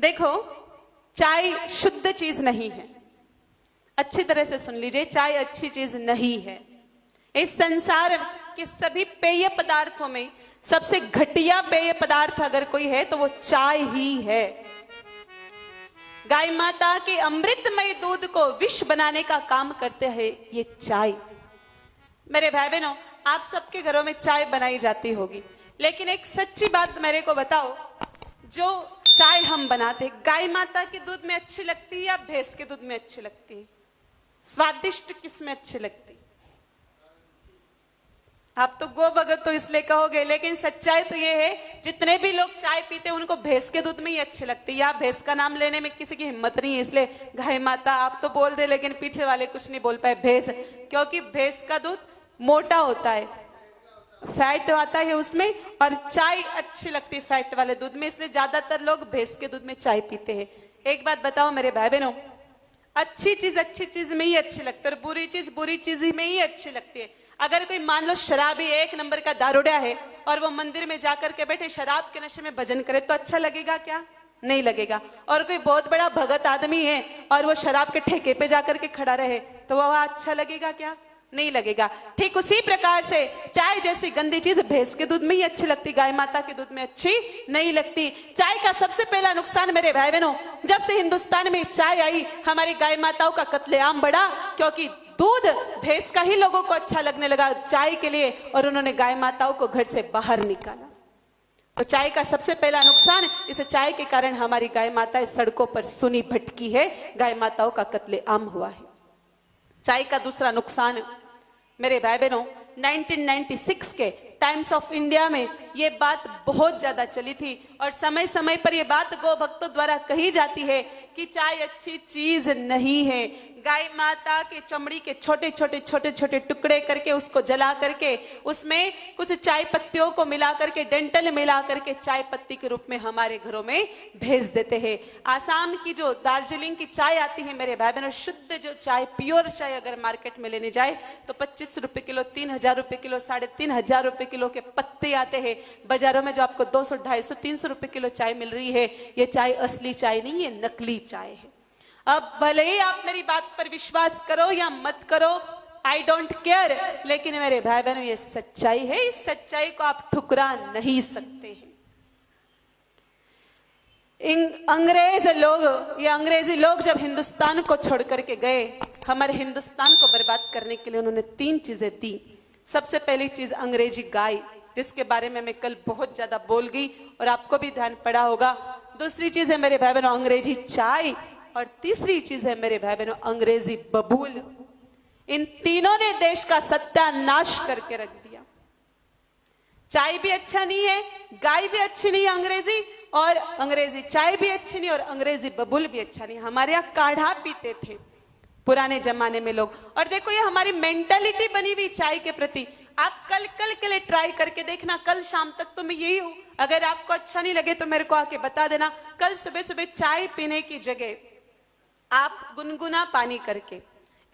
देखो, चाय शुद्ध चीज नहीं है। अच्छी तरह से सुन लीजिए, चाय अच्छी चीज नहीं है। इस संसार के सभी पेय पदार्थों में सबसे घटिया पेय पदार्थ अगर कोई है तो वो चाय ही है। गाय माता के अमृतमय दूध को विष बनाने का काम करते हैं ये चाय। मेरे भाई बहनों, आप सबके घरों में चाय बनाई जाती होगी, लेकिन एक सच्ची बात मेरे को बताओ, जो चाय हम बनाते हैं गाय माता के दूध में अच्छी लगती है या भैंस के दूध में अच्छी लगती है? स्वादिष्ट किस में अच्छी लगती? आप तो गो भगत तो इसलिए कहोगे, लेकिन सच्चाई तो ये है जितने भी लोग चाय पीते हैं उनको भैंस के दूध में ही अच्छी लगती है। या भैंस का नाम लेने में किसी की हिम्मत नहीं है, इसलिए गाय माता आप तो बोल दे, लेकिन पीछे वाले कुछ नहीं बोल पाए भैंस, क्योंकि भैंस का दूध मोटा होता है, फैट आता है उसमें, और चाय अच्छी लगती है फैट वाले दूध में, इसलिए ज्यादातर लोग भैंस के दूध में चाय पीते हैं। एक बात बताओ मेरे भाई बहनों, अच्छी चीज में ही अच्छी लगती है और बुरी चीज में ही अच्छी लगती है। अगर कोई मान लो शराबी एक नंबर का दारूडिया है और वो मंदिर में जाकर के बैठे शराब के नशे में भजन करे तो अच्छा लगेगा क्या? नहीं लगेगा। और कोई बहुत बड़ा भगत आदमी है और वो शराब के ठेके पे जाकर के खड़ा रहे तो वह अच्छा लगेगा क्या? नहीं लगेगा। ठीक उसी प्रकार से चाय जैसी गंदी चीज भैंस के दूध में ही अच्छी लगती, गाय माता के दूध में अच्छी नहीं लगती। चाय का सबसे पहला नुकसान मेरे भाई बहनों, जब से हिंदुस्तान में चाय आई हमारी गाय माताओं का कत्लेआम बढ़ा, क्योंकि दूध भैंस का ही लोगों को अच्छा लगने लगा चाय के लिए, और उन्होंने गाय माताओं को घर से बाहर निकाला। तो चाय का सबसे पहला नुकसान, इस चाय के कारण हमारी गाय माताएं सड़कों पर सुनी भटकी है, गाय माताओं का कत्लेआम हुआ है। चाय का दूसरा नुकसान मेरे भाई बहनों, 1996 के टाइम्स ऑफ इंडिया में ये बात बहुत ज्यादा चली थी और समय समय पर ये बात गो भक्तों द्वारा कही जाती है कि चाय अच्छी चीज नहीं है। गाय माता के चमड़ी के छोटे छोटे टुकड़े करके उसको जला करके उसमें कुछ चाय पत्तियों को मिला करके, डेंटल मिला करके चाय पत्ती के रूप में हमारे घरों में भेज देते हैं। आसाम की जो दार्जिलिंग की चाय आती है मेरे भाई बहनों, शुद्ध जो चाय, प्योर चाय अगर मार्केट में लेने जाए तो 25 रुपए किलो, 3,000 रुपए किलो, 3,500 रुपए किलो के पत्ते आते हैं। बाजारों में जो आपको 200, 250, 300 रुपए किलो चाय मिल रही है, ये चाय असली चाय नहीं है, नकली चाय है। अब भले ही आप मेरी बात पर विश्वास करो या मत करो, आई डोंट केयर, लेकिन मेरे भाई बहनों ये सच्चाई है, इस सच्चाई को आप ठुकरा नहीं सकते हैं। अंग्रेजी लोग जब हिंदुस्तान को छोड़ करके गए, हमारे हिंदुस्तान को बर्बाद करने के लिए उन्होंने 3 चीजें दी। सबसे पहली चीज अंग्रेजी गाय, जिसके बारे में मैं कल बहुत ज्यादा बोल गई और आपको भी ध्यान पड़ा होगा। दूसरी चीज है मेरे भाई बहनों अंग्रेजी चाय, और तीसरी चीज है मेरे भाई बहनों अंग्रेजी बबूल। इन तीनों ने देश का सत्यानाश करके रख दिया। चाय भी अच्छा नहीं है, गाय भी अच्छी नहीं है अंग्रेजी, और अंग्रेजी चाय भी अच्छी नहीं, और अंग्रेजी बबूल भी अच्छा नहीं। हमारे यहाँ काढ़ा पीते थे पुराने जमाने में लोग, और देखो ये हमारी मेंटालिटी बनी हुई चाय के प्रति। आप कल के लिए ट्राई करके देखना, कल शाम तक तो मैं यही हूं। अगर आपको अच्छा नहीं लगे तो मेरे को आके बता देना। कल सुबह चाय पीने की जगह आप गुनगुना पानी करके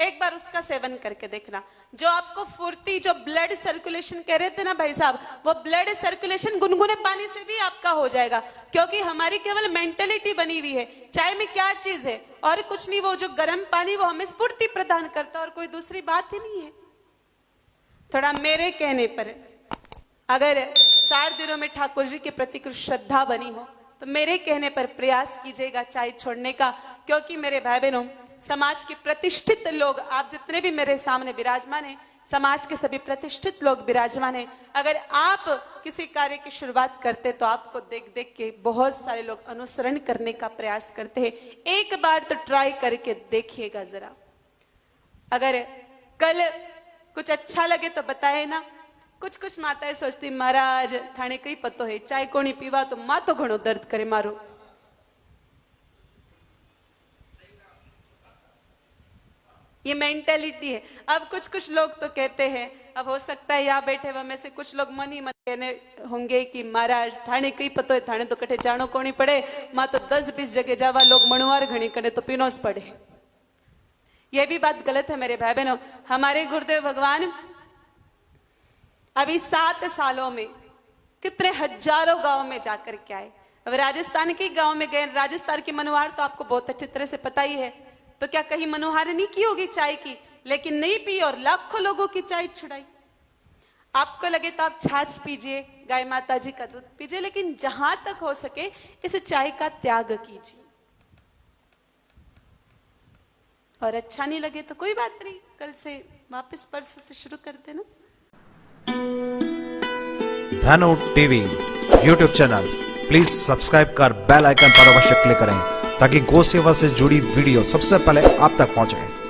एक बार उसका सेवन करके देखना। जो आपको फुर्ती, जो ब्लड सर्कुलेशन कह रहे थे ना भाई साहब, वो ब्लड सर्कुलेशन गुनगुने पानी से भी आपका हो जाएगा, क्योंकि हमारी केवल मेंटेलिटी बनी हुई है। चाय में क्या चीज है? और कुछ नहीं, वो जो गर्म पानी वो हमें स्फूर्ति प्रदान करता है, और कोई दूसरी बात ही नहीं है। थोड़ा मेरे कहने पर अगर 4 दिनों में ठाकुर जी के प्रति कुछ श्रद्धा बनी हो तो मेरे कहने पर प्रयास कीजिएगा चाय छोड़ने का। क्योंकि मेरे भाई बहनों, समाज के प्रतिष्ठित लोग, आप जितने भी मेरे सामने विराजमान हैं, समाज के सभी प्रतिष्ठित लोग विराजमान हैं। अगर आप किसी कार्य की शुरुआत करते तो आपको देख देख के बहुत सारे लोग अनुसरण करने का प्रयास करते हैं। एक बार तो ट्राई करके देखिएगा जरा। अगर कल कुछ अच्छा लगे तो बताए ना। कुछ माताएं सोचती, महाराज थाने कई पतो है, चाय कोनी पीवा तो मातो घणो दर्द करे मारो। ये मेंटेलिटी है। अब कुछ लोग तो कहते हैं, अब हो सकता है यहाँ बैठे हुए में से कुछ लोग मन ही मन कहने होंगे कि महाराज थाने कई पतो है, थाने तो कटे जानो कोनी पड़े, मां तो 10-20 जगह जावा, लोग मणुआर घणी करे तो पीनोस पड़े। यह भी बात गलत है मेरे भाई बहनों। हमारे गुरुदेव भगवान अभी 7 सालों में कितने हजारों गांव में जाकर के आए। अब राजस्थान के गांव में गए, राजस्थान की मनुहार तो आपको बहुत अच्छी तरह से पता ही है, तो क्या कहीं मनुहार नहीं की होगी चाय की, लेकिन नहीं पी और लाखों लोगों की चाय छुड़ाई। आपको लगे तो आप छाछ पीजिए, गाय माता जी का दूध पीजिए, लेकिन जहां तक हो सके इस चाय का त्याग कीजिए। और अच्छा नहीं लगे तो कोई बात नहीं, कल से वापस परसों से शुरू कर देना। धनु TV YouTube channel please subscribe कर बेल आइकन पर अवश्य क्लिक करें ताकि गौ सेवा से जुड़ी वीडियो सबसे पहले आप तक पहुंचे।